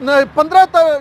15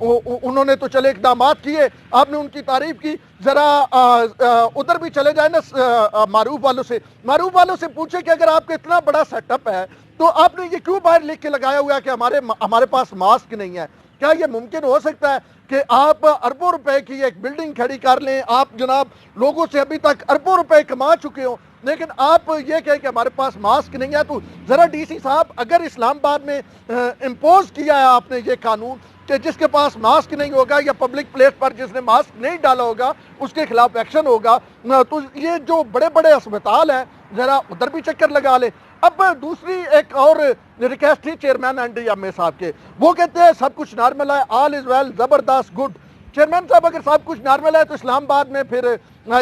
انہوں نے تو چلے اقدامات کیے, آپ نے ان کی تعریف کی. ذرا ادھر بھی چلے جائیں نا معروف والوں سے پوچھے کہ اگر آپ کا اتنا بڑا سیٹ اپ ہے تو آپ نے یہ کیوں باہر لکھ کے لگایا ہوا ہے کہ ہمارے پاس ماسک نہیں ہے؟ کیا یہ ممکن ہو سکتا ہے کہ آپ اربوں روپے کی ایک بلڈنگ کھڑی کر لیں, آپ جناب لوگوں سے ابھی تک اربوں روپے کما چکے ہوں, لیکن آپ یہ کہیں کہ ہمارے پاس ماسک نہیں ہے؟ تو ذرا ڈی سی صاحب, اگر اسلام آباد میں امپوز کیا ہے آپ نے یہ قانون کہ جس کے پاس ماسک نہیں ہوگا یا پبلک پلیس پر جس نے ماسک نہیں ڈالا ہوگا اس کے خلاف ایکشن ہوگا, تو یہ جو بڑے بڑے اسپتال ہیں ذرا ادھر بھی چکر لگا لے. اب دوسری ایک اور ریکویسٹ تھی چیئرمین NDMA صاحب کے, وہ کہتے ہیں سب کچھ نارمل ہے, آل از ویل, زبردست, گڈ. چیئرمین صاحب اگر سب کچھ نارمل ہے تو اسلام آباد میں پھر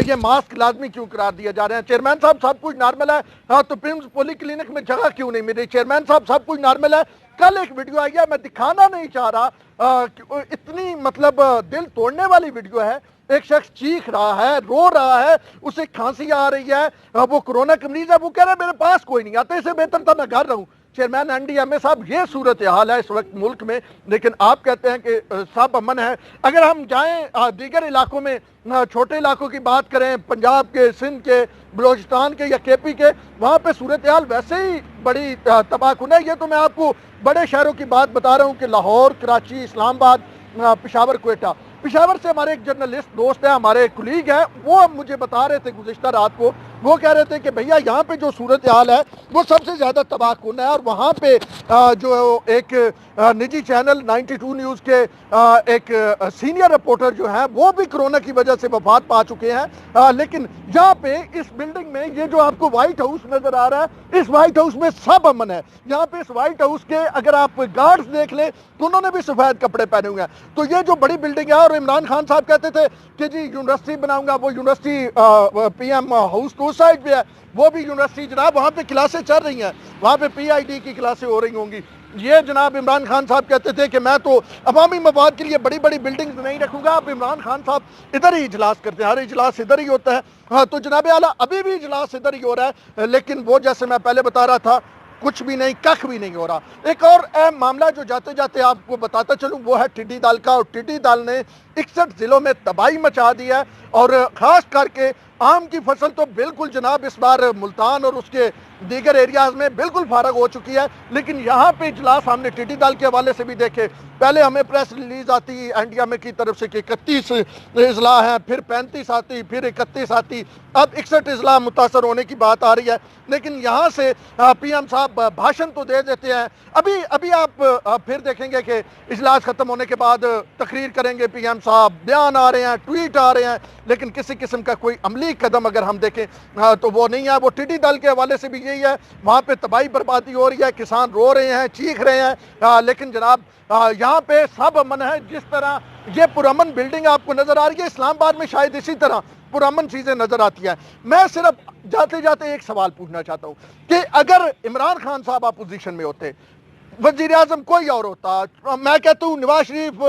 یہ ماسک لازمی کیوں قرار دیا جا رہے ہیں؟ چیئرمین صاحب سب کچھ نارمل ہے تو پرنس پولی کلینک میں جگہ کیوں نہیں مل رہی؟ چیئرمین صاحب سب کچھ نارمل ہے. کل ایک ویڈیو آئی ہے, میں دکھانا نہیں چاہ رہا, اتنی مطلب دل توڑنے والی ویڈیو ہے. ایک شخص چیخ رہا ہے, رو رہا ہے, اسے کھانسی آ رہی ہے, وہ کورونا کا مریض ہے, وہ کہہ رہا ہے میرے پاس کوئی نہیں آتا, اسے بہتر تھا میں گھر رہوں. چیئرمین NDMA صاحب یہ صورتحال ہے اس وقت ملک میں, لیکن آپ کہتے ہیں کہ سب امن ہے. اگر ہم جائیں دیگر علاقوں میں, چھوٹے علاقوں کی بات کریں, پنجاب کے, سندھ کے, بلوچستان کے یا KP کے, وہاں پہ صورتحال ویسے ہی بڑی تباہ کن ہے. یہ تو میں آپ کو بڑے شہروں کی بات بتا رہا ہوں کہ لاہور, کراچی, اسلام آباد, پشاور, کوئٹہ. پشاور سے ہمارے ایک جرنلسٹ دوست ہیں, ہمارے کلیگ ہیں, وہ مجھے بتا رہے تھے گزشتہ رات کو, وہ کہہ رہے تھے کہ بھیا یہاں پہ جو صورتحال ہے وہ سب سے زیادہ تباہ کن ہے, اور وہاں پہ جو ایک نجی چینل 92 نیوز کے ایک سینئر رپورٹر جو ہیں وہ بھی کرونا کی وجہ سے وفات پا چکے ہیں. لیکن یہاں پہ اس بلڈنگ میں یہ جو آپ کو وائٹ ہاؤس نظر آ رہا ہے, اس وائٹ ہاؤس میں سب امن ہے. یہاں پہ اس وائٹ ہاؤس کے اگر آپ گارڈز دیکھ لیں تو انہوں نے بھی سفید کپڑے پہنے ہوئے ہیں. تو یہ جو بڑی بلڈنگ ہے, اور عمران خان صاحب کہتے تھے کہ جی یونیورسٹی بناؤں گا, وہ یونیورسٹی PM ہاؤس تو اس سائڈ پہ ہے, وہ بھی یونیورسٹی جناب وہاں پہ کلاسیں چل رہی ہیں, وہاں پہ PID کی کلاسیں ہو رہی ہوں گی. یہ جناب عمران خان صاحب کہتے تھے کہ میں تو عوامی مفاد کے لیے بڑی بڑی بلڈنگز نہیں رکھوں گا. اب عمران خان صاحب ادھر ہی اجلاس کرتے ہیں, ہر اجلاس ادھر ہی ہوتا ہے. ہاں تو جناب اعلیٰ ابھی بھی اجلاس ادھر ہی ہو رہا ہے, لیکن وہ جیسے میں پہلے بتا رہا تھا کچھ بھی نہیں, کخ بھی نہیں ہو رہا. ایک اور اہم معاملہ جو جاتے جاتے آپ کو بتاتا چلوں وہ ہے ٹڈی دل کا, اور ٹڈی دل نے 61 ضلعوں میں تباہی مچا دی ہے, اور خاص کر کے آم کی فصل تو بالکل جناب اس بار ملتان اور اس کے دیگر ایریاز میں بالکل فارغ ہو چکی ہے. لیکن یہاں پہ اجلاس ہم نے ٹڈی دل کے حوالے سے بھی دیکھے, پہلے ہمیں پریس ریلیز آتی NDMA کی طرف سے کہ 31 اضلاع ہیں, پھر 35 آتی, پھر 31 آتی, اب 61 اضلاع متاثر ہونے کی بات آ رہی ہے. لیکن یہاں سے PM صاحب بھاشن تو دے دیتے ہیں, ابھی آپ پھر دیکھیں گے کہ اجلاس ختم ہونے کے بعد تقریر کریں گے PM صاحب, بیان آ رہے ہیں, ٹویٹ آ رہے ہیں, لیکن کسی قسم کا کوئی عملی قدم اگر ہم دیکھیں تو وہ نہیں ہے. وہ ٹڈی دل کے حوالے سے بھی یہی ہے, وہاں پہ تباہی بربادی ہو رہی ہے, کسان رو رہے ہیں, چیخ رہے ہیں, لیکن جناب یہاں پہ سب امن ہے. جس طرح یہ پرامن بلڈنگ آپ کو نظر آ رہی ہے, اسلام آباد میں شاید اسی طرح پرامن چیزیں نظر آتی ہیں. میں صرف جاتے جاتے ایک سوال پوچھنا چاہتا ہوں کہ اگر عمران خان صاحب اپوزیشن میں ہوتے, وزیر اعظم کوئی اور ہوتا, میں کہتا ہوں نواز شریف,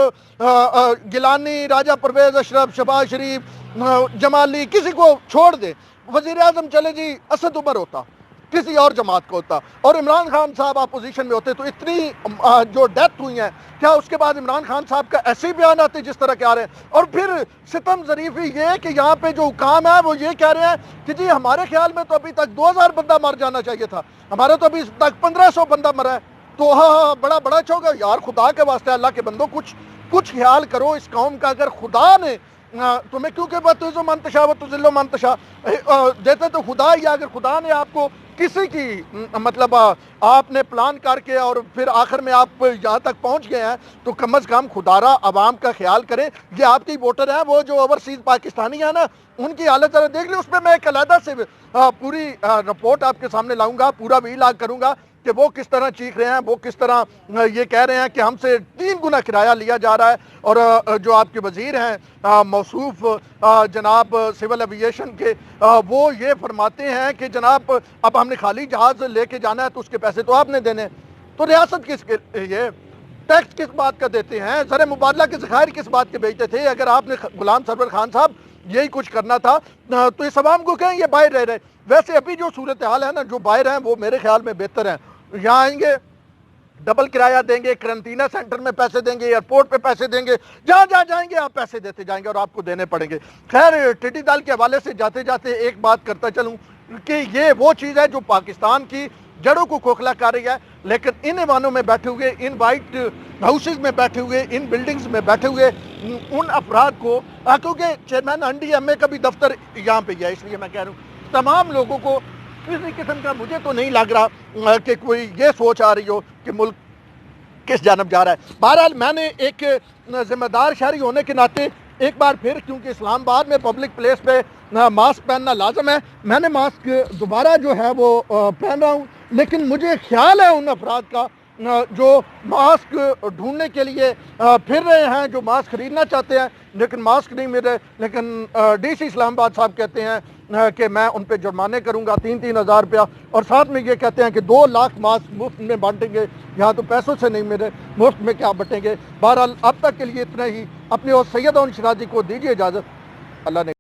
گیلانی, راجہ پرویز اشرف, شہباز شریف, جمالی, کسی کو چھوڑ دے, وزیر اعظم چلے جی اسد عمر ہوتا, کسی اور جماعت کو ہوتا, اور عمران خان صاحب اپوزیشن میں ہوتے, تو اتنی جو ڈیتھ ہوئی ہیں, کیا اس کے بعد عمران خان صاحب کا ایسے ہی بیان آتے جس طرح کے آ رہے ہیں؟ اور پھر ستم ظریفی یہ کہ یہاں پہ جو حکام ہے وہ یہ کہہ رہے ہیں کہ جی ہمارے خیال میں تو ابھی تک 2000 بندہ مر جانا چاہیے تھا, ہمارا تو ابھی تک 1500 بندہ مرا ہے. تو ہاں بڑا چھوگا یار, خدا کے واسطے اللہ کے بندوں کچھ خیال کرو اس قوم کا. اگر خدا نے تمہیں کیونکہ بتعز و منتشا و تذل و منتشا دیتے تو خدا ہی, اگر خدا نے آپ کو کسی کی مطلب آپ نے پلان کر کے اور پھر آخر میں آپ یہاں تک پہنچ گئے ہیں, تو کم از کم خدارہ عوام کا خیال کریں. یہ آپ کی ووٹر ہیں, وہ جو اوورسیز پاکستانی ہیں نا, ان کی حالت ذرا دیکھ لیں. اس پہ میں ایک علیحدہ سے پوری رپورٹ آپ کے سامنے لاؤں گا, پورا ویلاگ کروں گا کہ وہ کس طرح چیخ رہے ہیں, وہ کس طرح یہ کہہ رہے ہیں کہ ہم سے 3 گنا کرایہ لیا جا رہا ہے. اور جو آپ کے وزیر ہیں موصوف جناب سول ایویشن کے, وہ یہ فرماتے ہیں کہ جناب اب ہم نے خالی جہاز لے کے جانا ہے تو اس کے پیسے تو آپ نے دینے. تو ریاست کس کے, یہ ٹیکس کس بات کا دیتے ہیں, زر مبادلہ کے ذخائر کس بات کے بیچتے تھے؟ اگر آپ نے غلام سرور خان صاحب یہی کچھ کرنا تھا تو اس عوام کو کہیں یہ باہر رہ رہے. ویسے ابھی جو صورتحال ہے نا, جو باہر ہیں وہ میرے خیال میں بہتر ہیں. یہاں آئیں گے ڈبل کرایہ دیں گے, کرنٹینا سینٹر میں پیسے دیں گے, ایئرپورٹ پہ پیسے دیں گے, جہاں جہاں جائیں گے آپ پیسے دیتے جائیں گے اور آپ کو دینے پڑیں گے. خیر ٹڈی دل کے حوالے سے جاتے جاتے ایک بات کرتا چلوں کہ یہ وہ چیز ہے جو پاکستان کی جڑوں کو کھوکھلا کر رہی ہے, لیکن ان ایوانوں میں بیٹھے ہوئے, ان وائٹ ہاؤسز میں بیٹھے ہوئے, ان بلڈنگز میں بیٹھے ہوئے ان افراد کو, کیونکہ چیئرمین NDMA کا بھی دفتر یہاں پہ ہے, اس لیے میں کہہ رہا ہوں تمام لوگوں کو کسی قسم کا مجھے تو نہیں لگ رہا کہ کوئی یہ سوچ آ رہی ہو کہ ملک کس جانب جا رہا ہے. بہرحال میں نے ایک ذمہ دار شہری ہونے کے ناطے ایک بار پھر, کیونکہ اسلام آباد میں پبلک پلیس پہ ماسک پہننا لازم ہے, میں نے ماسک دوبارہ جو ہے وہ پہن رہا ہوں. لیکن مجھے خیال ہے ان افراد کا جو ماسک ڈھونڈنے کے لیے پھر رہے ہیں, جو ماسک خریدنا چاہتے ہیں لیکن ماسک نہیں مل رہے, لیکن DC اسلام آباد صاحب کہتے ہیں کہ میں ان پہ جرمانے کروں گا 3-3 ہزار روپیہ, اور ساتھ میں یہ کہتے ہیں کہ 2 لاکھ ماسک مفت میں بانٹیں گے. یہاں تو پیسوں سے نہیں مل رہے, مفت میں کیا بٹیں گے. بہرحال اب تک کے لیے اتنا ہی. اپنے اور سید داؤد شیرازی کو دیجیے اجازت. اللہ نے